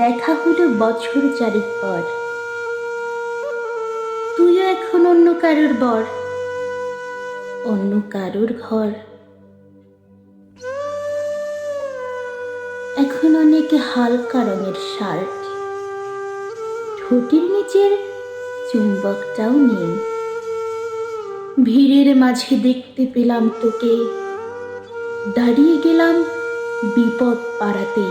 দেখা হলো বছর চারেক পর। তুইও এখন অন্য কারোর বর, অন্য কারোর ঘর। এখন অনেক হালকা রঙের শার্ট, ঠোঁটের নিচের চুম্বকটাও নেই। ভিড়ের মাঝে দেখতে পেলাম তোকে, দাঁড়িয়ে গেলাম বিপদ পাড়াতে।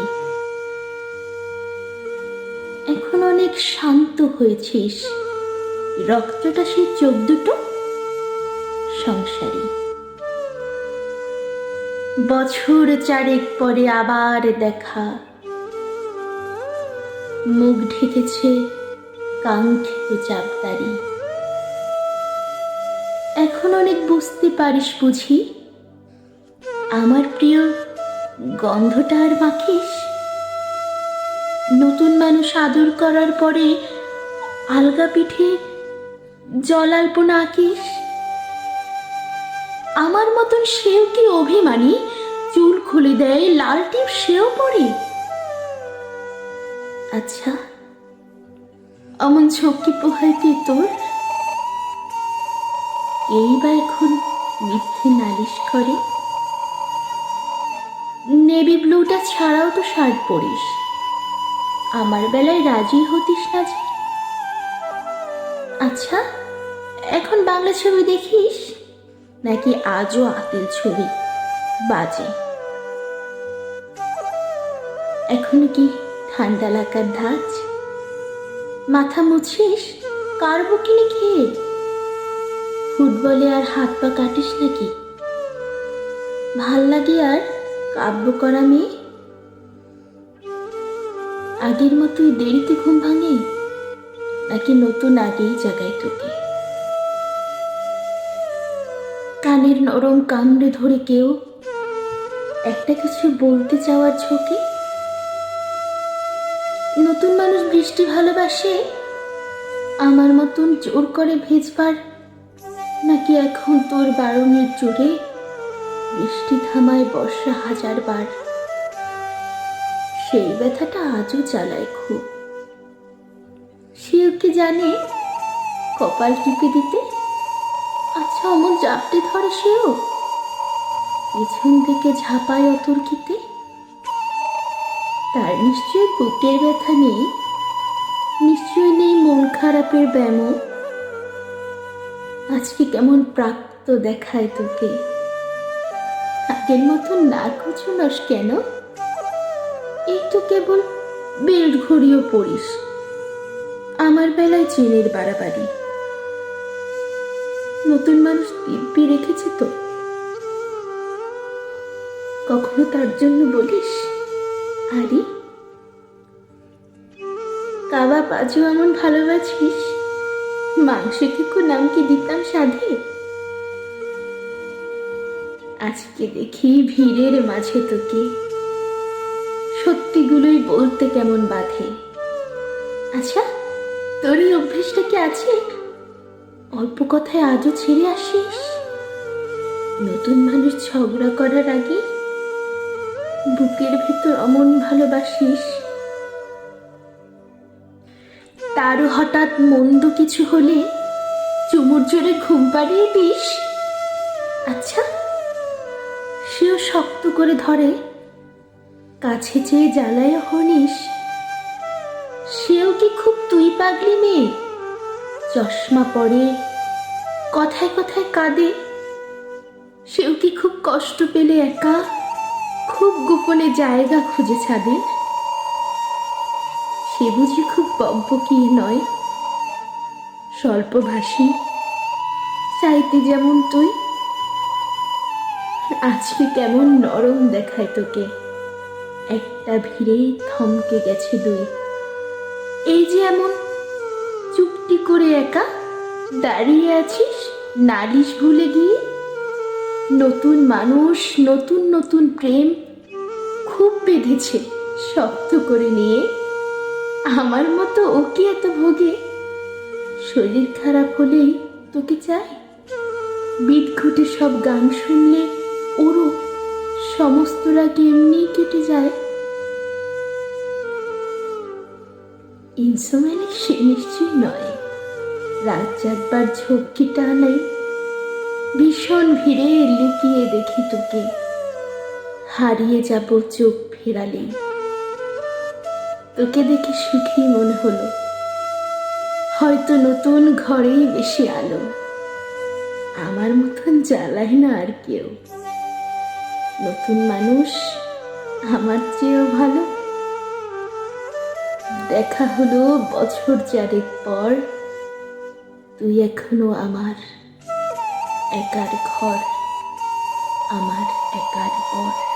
এখন অনেক শান্ত হয়েছিস, রক্তটা সেই চোখ দুটো সংসারী। বছর চারেক পরে আবার দেখা, মুখ ঢেকেছে কাঙ্ক্ষিত চাপদারি। এখন অনেক বুঝতে পারিস বুঝি, আমার প্রিয় গন্ধটা আর মাখিস। নতুন মানুষ আদর করার পরে আলগা পিঠে জলাল্পনা আঁকিস। আমার মতন সেও কি অভিমানী, চুল খুলে দেয় লাল টিপ সেও পরে? আচ্ছা, অমন ঝক্কি পোহায় কি তোর? এই বা এখন মিথ্যে নালিশ করে। নেভি ব্লুটা ছাড়াও তো শার্ট পরিস, আমার বেলায় রাজি হতিস না যে। আচ্ছা, এখন বাংলা ছবি দেখিস নাকি আজও আতেল ছবি বাজে? এখন কি ঠান্ডা লাগার ধাঁচ? মাথা মুছিস কার বুকিনি খেয়ে? ফুটবলে আর হাত পা কাটিস নাকি? ভাল লাগে আর কাব্য করা মেয়ে? আগের মতোই দেরিতে ঘুম ভাঙে নাকি নতুন আগেই জাগায় তোকে? কানের নরম কামড়ে ধরে কেউ একটা কিছু বলতে চাওয়ার ঝোঁকে? নতুন মানুষ বৃষ্টি ভালোবাসে আমার মতন জোর করে ভেজবার, নাকি এখন তোর বারণের জোরে বৃষ্টি থামায় বর্ষা হাজারবার? সেই ব্যথাটা আজও জ্বালায় খুব। সেও কি জানে কপাল টিপে দিতে? আচ্ছা, অমন জাপটে ধরে সেও, পেছন থেকে ঝাঁপায় অতর্কিতে। তার নিশ্চয় বুকের ব্যথা নেই, নিশ্চয় নেই মন খারাপের ব্যামো। আজকে কেমন প্রাপ্ত দেখায় তোকে, আগের মতো না কুচুনস কেন? এই তো কেবল বেল্ট ঘড়িও পড়িস, আমার বেলায় চেনের বাড়াবাড়ি। নতুন মানুষ দিব্যি রেখেছে তো, কখনো তার জন্য বলিস আরে কাবাব আজও এমন ভালোবাসিস, মাংস থেকে নামকে দিতাম সাধে। আজকে দেখি ভিড়ের মাঝে তোকে, সত্যিগুলোই বলতে কেমন বাধে। আচ্ছা, তোর এই অভ্যেসটা কি আছে, অল্প কথায় আজও ছেড়ে আসিস? নতুন মানুষ ঝগড়া করার আগে বুকের ভেতর অমন ভালোবাসিস, তারও হঠাৎ মন্দ কিছু হলে চুমুর জোরে ঘুম পাড়িয়ে দিস। আচ্ছা, সেও শক্ত করে ধরে, কাছে চেয়ে জ্বালায় হনিস। সেও কি খুব তুই পাগলি মেয়ে, চশমা পরে কথায় কথায় কাঁদে? সেও কি খুব কষ্ট পেলে একা, খুব গোপনে জায়গা খুঁজে ছাদে? সে বুঝি খুব বকবকি নয়, স্বল্পভাষী, চাইতে যেমন তুই। আজকে কেমন নরম দেখায় তোকে, একটা ভিড়েই থমকে গেছে দুই। এই যে এমন চুপটি করে একা দাঁড়িয়ে আছিস নালিশ ভুলে গিয়ে। নতুন মানুষ, নতুন নতুন প্রেম খুব বেঁধেছে শক্ত করে নিয়ে। আমার মতো ও কি এত ভোগে, শরীর খারাপ হলেই তোকে চাই। বিদঘুটে সব গান শুনলে ওরও সমস্ত রাগ এমনি কেটে যায়। ইনসুমেনে সে নিশ্চয়ই নয়। রাত জাগবার ঝক্কিটা নেই, ভীষণ ভিড়ে লুকিয়ে দেখি তোকে, হারিয়ে যাব চোখ ফেরালেই। তোকে দেখে সুখী মনে হলো, হয়তো নতুন ঘরেই বেশি আলো, আমার মতন জ্বালায় না আর কেউ। নতুন মানুষ আমার চেয়েও ভালো। দেখা হলো বছর চারেক পর, তুই এখনো আমার একার ঘর, আমার একার পর।